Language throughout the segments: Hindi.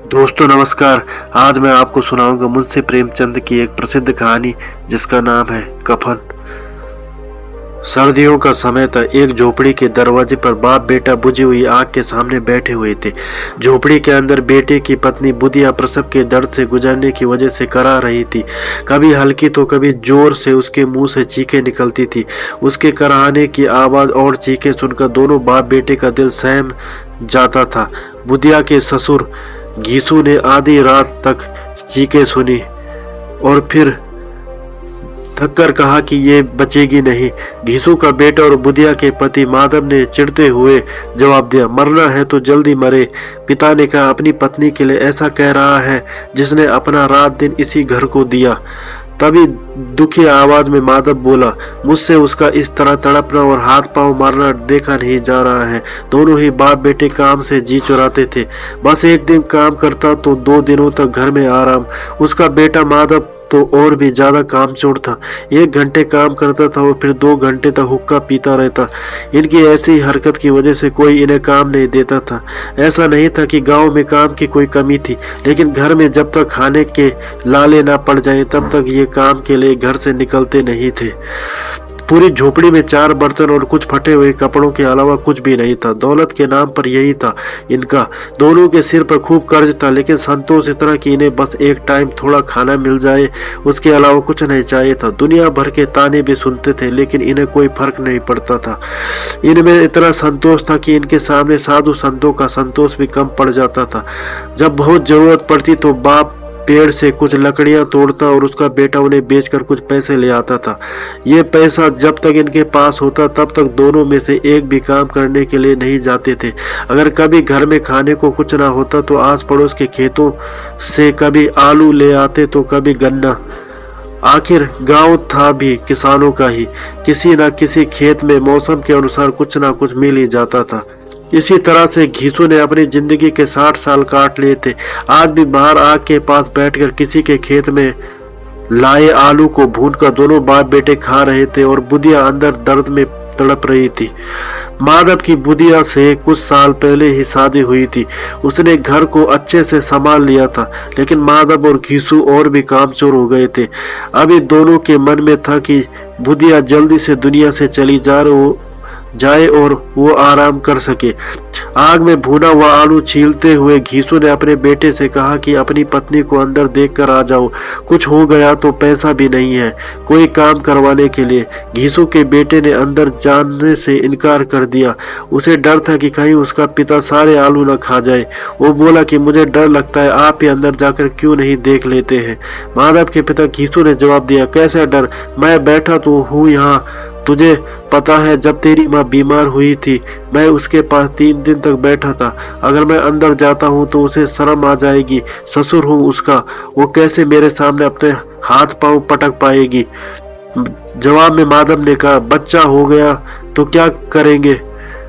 दोस्तों नमस्कार। आज मैं आपको सुनाऊंगा मुंशी प्रेमचंद की एक प्रसिद्ध कहानी जिसका नाम है कफन। सर्दियों का समय था। एक झोपड़ी के दरवाजे पर बाप बेटा बुझी हुई आग के सामने बैठे हुए थे। झोपड़ी के अंदर बेटे की पत्नी बुधिया प्रसव के दर्द से गुजरने की वजह से करा रही थी। कभी हल्की तो कभी जोर से उसके मुंह से चीखें निकलती थी। उसके कराहने की आवाज और चीखें सुनकर दोनों बाप बेटे का दिल सहम जाता था। बुधिया के ससुर घीसू ने आधी रात तक चीखें सुनी और फिर थककर कहा कि ये बचेगी नहीं। घीसू का बेटा और बुधिया के पति माधव ने चिढ़ते हुए जवाब दिया, मरना है तो जल्दी मरे। पिता ने कहा, अपनी पत्नी के लिए ऐसा कह रहा है जिसने अपना रात दिन इसी घर को दिया। तभी दुखी आवाज में माधव बोला, मुझसे उसका इस तरह तड़पना और हाथ पांव मारना देखा नहीं जा रहा है। दोनों ही बाप बेटे काम से जी चुराते थे। बस एक दिन काम करता तो 2 दिनों तक घर में आराम। उसका बेटा माधव तो और भी ज्यादा कामचोर था। 1 घंटे काम करता था और फिर 2 घंटे तक हुक्का पीता रहता। इनकी ऐसी हरकत की वजह से कोई इन्हें काम नहीं देता था। ऐसा नहीं था कि गांव में काम की कोई कमी थी, लेकिन घर में जब तक खाने के लाले ना पड़ जाए तब तक ये काम के लिए घर से निकलते नहीं थे। पूरी झोपड़ी में 4 बर्तन और कुछ फटे हुए कपड़ों के अलावा कुछ भी नहीं था। दौलत के नाम पर यही था इनका। दोनों के सिर पर खूब कर्ज था, लेकिन संतोष इतना कि इन्हें बस एक टाइम थोड़ा खाना मिल जाए, उसके अलावा कुछ नहीं चाहिए था। दुनिया भर के ताने भी सुनते थे, लेकिन इन्हें कोई फर्क नहीं पड़ता था। इनमें इतना संतोष था कि इनके सामने साधु संतों का संतोष भी कम पड़ जाता था। जब बहुत जरूरत पड़ती तो बाप पेड़ से कुछ लकड़ियां तोड़ता और उसका बेटा उन्हें बेचकर कुछ पैसे ले आता था। ये पैसा जब तक इनके पास होता तब तक दोनों में से एक भी काम करने के लिए नहीं जाते थे। अगर कभी घर में खाने को कुछ ना होता तो आस पड़ोस के खेतों से कभी आलू ले आते तो कभी गन्ना। आखिर गांव था भी किसानों का ही। किसी न किसी खेत में मौसम के अनुसार कुछ ना कुछ मिल ही जाता था। इसी तरह से घीसू ने अपनी जिंदगी के 60 साल काट लिए थे। आज भी बाहर आग के पास बैठकर किसी के खेत में लाए आलू को भूनकर दोनों बाप बेटे खा रहे थे और बुधिया अंदर दर्द में तड़प रही थी। माधव की बुधिया से कुछ साल पहले ही शादी हुई थी। उसने घर को अच्छे से संभाल लिया था, लेकिन माधव और घीसू और भी कामचोर हो गए थे। अभी दोनों के मन में था कि बुधिया जल्दी से दुनिया से चली जाए और वो आराम कर सके। आग में भुना हुआ आलू छीलते हुए घीसू ने अपने बेटे से कहा कि अपनी पत्नी को अंदर देखकर आ जाओ, कुछ हो गया तो पैसा भी नहीं है कोई काम करवाने के लिए। घीसू के बेटे ने अंदर जाने से इनकार कर दिया। उसे डर था कि कहीं उसका पिता सारे आलू न खा जाए। वो बोला कि मुझे डर लगता है, आप ही अंदर जाकर क्यों नहीं देख लेते हैं। माधव के पिता घीसू ने जवाब दिया, कैसा डर, मैं बैठा तो हूँ यहाँ। तुझे पता है जब तेरी माँ बीमार हुई थी मैं उसके पास 3 दिन तक बैठा था। अगर मैं अंदर जाता हूँ तो उसे शर्म आ जाएगी। ससुर हूँ उसका, वो कैसे मेरे सामने अपने हाथ पांव पटक पाएगी। जवाब में माधव ने कहा, बच्चा हो गया तो क्या करेंगे,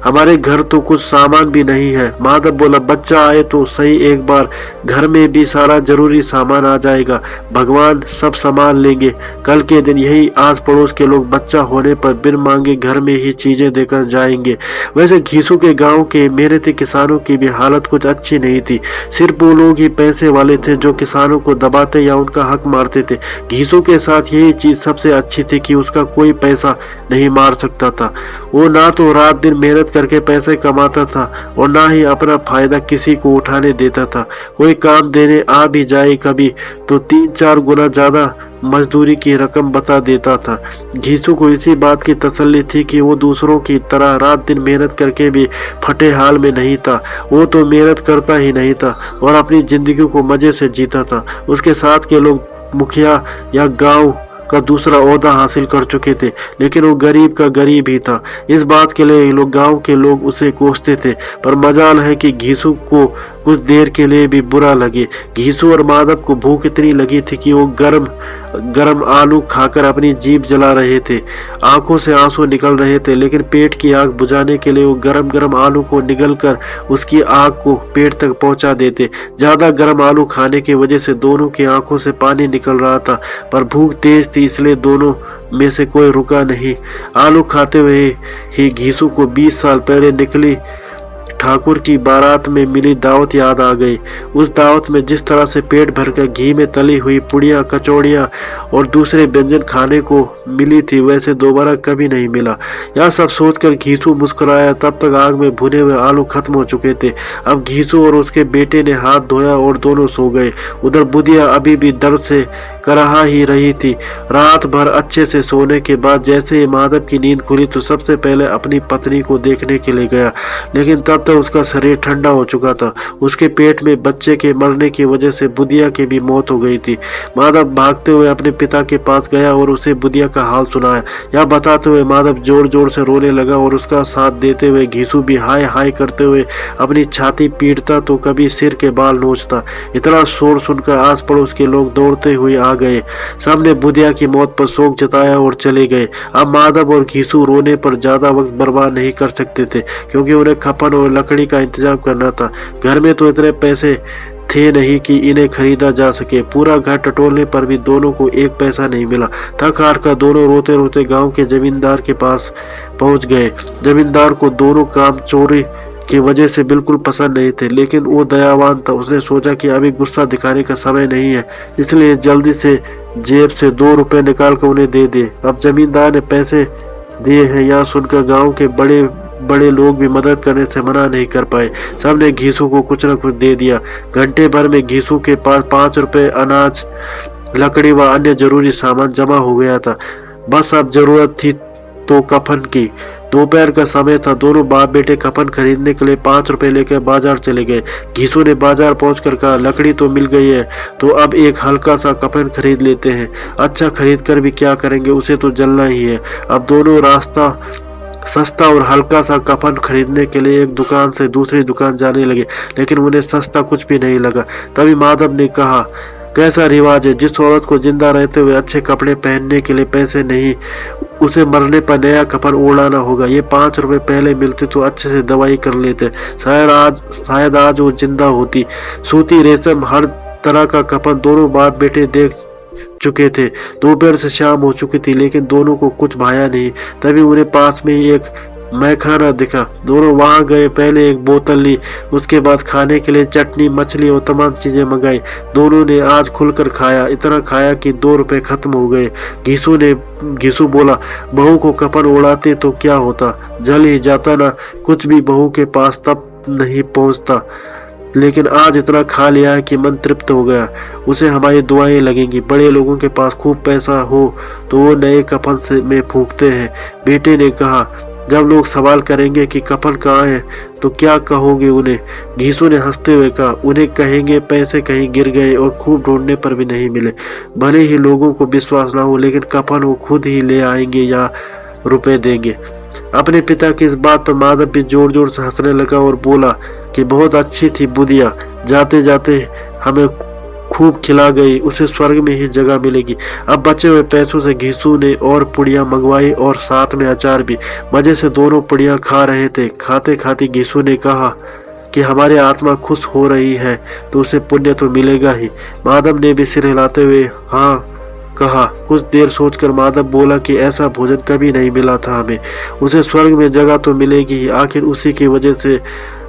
हमारे घर तो कुछ सामान भी नहीं है। माधव बोला, बच्चा आए तो सही, एक बार घर में भी सारा जरूरी सामान आ जाएगा, भगवान सब संभाल लेंगे। कल के दिन यही आस पड़ोस के लोग बच्चा होने पर बिन मांगे घर में ही चीजें देकर जाएंगे। वैसे घीसू के गांव के मेहनती किसानों की भी हालत कुछ अच्छी नहीं थी। सिर्फ वो लोग ही पैसे वाले थे जो किसानों को दबाते या उनका हक मारते थे। घीसू के साथ यही चीज सबसे अच्छी थी कि उसका कोई पैसा नहीं मार सकता था। वो ना तो रात दिन मेहनत करके पैसे कमाता था और ना ही अपना फायदा किसी को उठाने देता था। कोई काम देने आ भी जाए कभी तो 3-4 गुना ज्यादा मजदूरी की रकम बता देता था। घीसू को इसी बात की तसल्ली थी कि वो दूसरों की तरह रात दिन मेहनत करके भी फटे हाल में नहीं था। वो तो मेहनत करता ही नहीं था और अपनी जिंदगी को मजे से जीता था। उसके साथ के लोग मुखिया या गांव का दूसरा ओहदा हासिल कर चुके थे, लेकिन वो गरीब का गरीब ही था। इस बात के लिए गांव के लोग उसे कोसते थे। पर मजाल है कि घीसू को कुछ देर के लिए भी बुरा लगे। घीसू और माधव को भूख इतनी लगी थी कि वो गरम गरम आलू खाकर अपनी जीभ जला रहे थे। आंखों से आंसू निकल रहे थे, लेकिन पेट की आग बुझाने के लिए वो गरम गरम आलू को निगलकर उसकी आग को पेट तक पहुंचा देते। ज्यादा गरम आलू खाने की वजह से दोनों की आंखों से पानी निकल रहा था, पर भूख तेज थी इसलिए दोनों में से कोई रुका नहीं। आलू खाते हुए ही घीसू को 20 साल पहले निकली ठाकुर की बारात में मिली दावत याद आ गई। उस दावत में जिस तरह से पेट भरकर घी में तली हुई पुड़िया, कचौड़ियाँ और दूसरे व्यंजन खाने को मिली थी, वैसे दोबारा कभी नहीं मिला। यह सब सोचकर घीसू मुस्कुराया। तब तक आग में भुने हुए आलू खत्म हो चुके थे। अब घीसू और उसके बेटे ने हाथ धोया और दोनों सो गए। उधर बुधिया अभी भी दर्द से कराहा ही रही थी। रात भर अच्छे से सोने के बाद जैसे ही माधव की नींद खुली तो सबसे पहले अपनी पत्नी को देखने के लिए गया, लेकिन तब तक उसका शरीर ठंडा हो चुका था। उसके पेट में बच्चे के मरने की वजह से बुधिया की भी मौत हो गई थी। माधव भागते हुए अपने पिता के पास गया और उसे बुधिया का हाल सुनाया। यह बताते हुए माधव जोर जोर से रोने लगा और उसका साथ देते हुए घीसू भी हाय हाय करते हुए अपनी छाती पीटता तो कभी सिर के बाल नोचता। इतना शोर सुनकर आस पड़ोस के लोग दौड़ते हुए आ गए। सबने बुधिया की मौत पर शोक जताया और चले गए। अब माधव और घीसू रोने पर ज्यादा वक्त बर्बाद नहीं कर सकते थे, क्योंकि उन्हें खपन और लकड़ी का इंतजाम करना था। घर में तो इतने पैसे थे नहीं कि इन्हें खरीदा जा सके। पूरा घर टटोलने पर भी दोनों को एक पैसा नहीं मिला। थक हार कर दोनों रोते रोते गांव के जमींदार के पास पहुंच गए। जमींदार को दोनों काम चोरी की वजह से बिल्कुल पसंद नहीं थे, लेकिन वो दयावान था। उसने सोचा कि अभी गुस्सा दिखाने का समय नहीं है, इसलिए जल्दी से जेब से 2 रुपए निकाल कर उन्हें दे दिए। अब जमींदार ने पैसे दिए हैं, यह सुनकर गांव के बड़े बड़े लोग भी मदद करने से मना नहीं कर पाए। सबने घीसू को कुछ न कुछ दे दिया। घंटे भर में घीसू के पास 5 रुपए, अनाज, लकड़ी व अन्य जरूरी सामान जमा हो गया था। बस अब जरूरत थी तो कफन की। दोपहर का समय था। दोनों बाप बेटे कफन खरीदने के लिए 5 रुपए लेकर बाजार चले गए। घीसू ने बाजार पहुंचकर कहा, लकड़ी तो मिल गई है तो अब एक हल्का सा कफन खरीद लेते हैं। अच्छा, खरीद कर भी क्या करेंगे, उसे तो जलना ही है। अब दोनों रास्ता सस्ता और हल्का सा कफन खरीदने के लिए एक दुकान से दूसरी दुकान जाने लगे, लेकिन उन्हें सस्ता कुछ भी नहीं लगा। तभी माधव ने कहा, कैसा रिवाज है, जिस औरत को जिंदा रहते हुए अच्छे कपड़े पहनने के लिए पैसे नहीं, उसे मरने पर नया कफन ओढ़ाना होगा। ये 5 रुपए पहले मिलते तो अच्छे से दवाई कर लेते। शायद आज वो जिंदा होती। सूती, रेशम, हर तरह का कफन दोनों बाप बेटे देख चुके थे। दोपहर से शाम हो चुकी थी, लेकिन दोनों को कुछ भाया नहीं। तभी उन्हें पास में ही एक मैखाना दिखा। दोनों वहां गए। पहले एक बोतल ली, उसके बाद खाने के लिए चटनी, मछली और तमाम चीजें मंगाई। दोनों ने आज खुलकर खाया। इतना खाया कि 2 रुपए खत्म हो गए। घीसू बोला, बहू को कफन उड़ाते तो क्या होता, जल ही जाता ना। कुछ भी बहू के पास तब नहीं पहुंचता, लेकिन आज इतना खा लिया है कि मन तृप्त हो गया। उसे हमारी दुआएं लगेंगी। बड़े लोगों के पास खूब पैसा हो तो वो नए कफन से में फूंकते हैं। बेटे ने कहा, जब लोग सवाल करेंगे कि कफन कहाँ है तो क्या कहोगे उन्हें? घीसू ने हंसते हुए कहा, उन्हें कहेंगे पैसे कहीं गिर गए और खूब ढूंढने पर भी नहीं मिले। भले ही लोगों को विश्वास ना हो, लेकिन कफन वो खुद ही ले आएंगे या रुपए देंगे। अपने पिता की इस बात पर माधव भी जोर जोर से हंसने लगा और बोला कि बहुत अच्छी थी बुधिया, जाते जाते हमें खूब खिला गई, उसे स्वर्ग में ही जगह मिलेगी। अब बचे हुए पैसों से घीसू ने और पुड़िया मंगवाई और साथ में अचार भी। मजे से दोनों पुड़िया खा रहे थे। खाते खाते घीसू ने कहा कि हमारी आत्मा खुश हो रही है तो उसे पुण्य तो मिलेगा ही। माधव ने भी सिर हिलाते हुए हाँ कहा। कुछ देर सोचकर माधव बोला कि ऐसा भोजन कभी नहीं मिला था हमें, उसे स्वर्ग में जगह तो मिलेगी ही, आखिर उसी की वजह से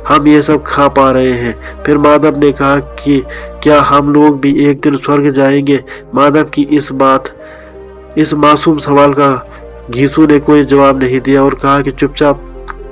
हम ये सब खा पा रहे हैं। फिर माधव ने कहा कि क्या हम लोग भी एक दिन स्वर्ग जाएंगे? माधव की इस मासूम सवाल का घीसू ने कोई जवाब नहीं दिया और कहा कि चुपचाप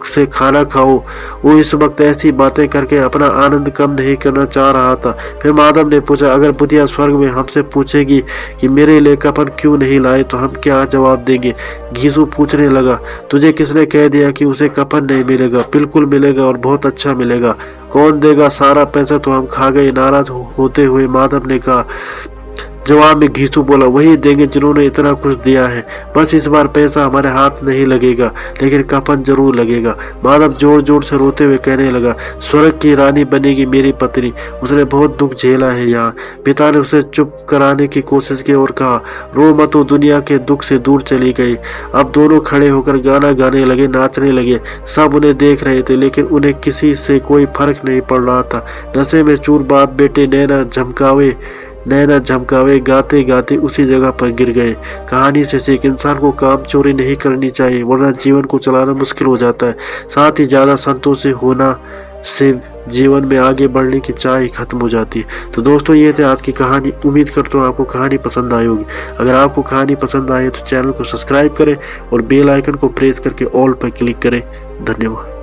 से खाना खाओ। वो इस वक्त ऐसी बातें करके अपना आनंद कम नहीं करना चाह रहा था। फिर माधव ने पूछा, अगर बुधिया स्वर्ग में हमसे पूछेगी कि मेरे लिए कफन क्यों नहीं लाए तो हम क्या जवाब देंगे? घीसू पूछने लगा, तुझे किसने कह दिया कि उसे कफन नहीं मिलेगा? बिल्कुल मिलेगा और बहुत अच्छा मिलेगा। कौन देगा? सारा पैसा तो हम खा गए। नाराज होते हुए माधव ने कहा। जवाब में घीसू बोला, वही देंगे जिन्होंने इतना कुछ दिया है। बस इस बार पैसा हमारे हाथ नहीं लगेगा, लेकिन कफन जरूर लगेगा। माधव जोर जोर से रोते हुए कहने लगा, स्वर्ग की रानी बनेगी मेरी पत्नी। उसने बहुत दुख झेला है यहाँ। पिता ने उसे चुप कराने की कोशिश की और कहा, रो मत, वो दुनिया के दुख से दूर चली गई। अब दोनों खड़े होकर गाना गाने लगे, नाचने लगे। सब उन्हें देख रहे थे, लेकिन उन्हें किसी से कोई फर्क नहीं पड़ रहा था। नशे में चूर बाप बेटे नैना झमकावे गाते गाते उसी जगह पर गिर गए। कहानी से सीख, इंसान को काम चोरी नहीं करनी चाहिए, वरना जीवन को चलाना मुश्किल हो जाता है। साथ ही ज्यादा संतोषी होना से जीवन में आगे बढ़ने की चाह ही खत्म हो जाती है। तो दोस्तों ये थे आज की कहानी। उम्मीद करता हूँ आपको कहानी पसंद आई होगी। अगर आपको कहानी पसंद आई तो चैनल को सब्सक्राइब करें और बेल आइकन को प्रेस करके ऑल पर क्लिक करें। धन्यवाद।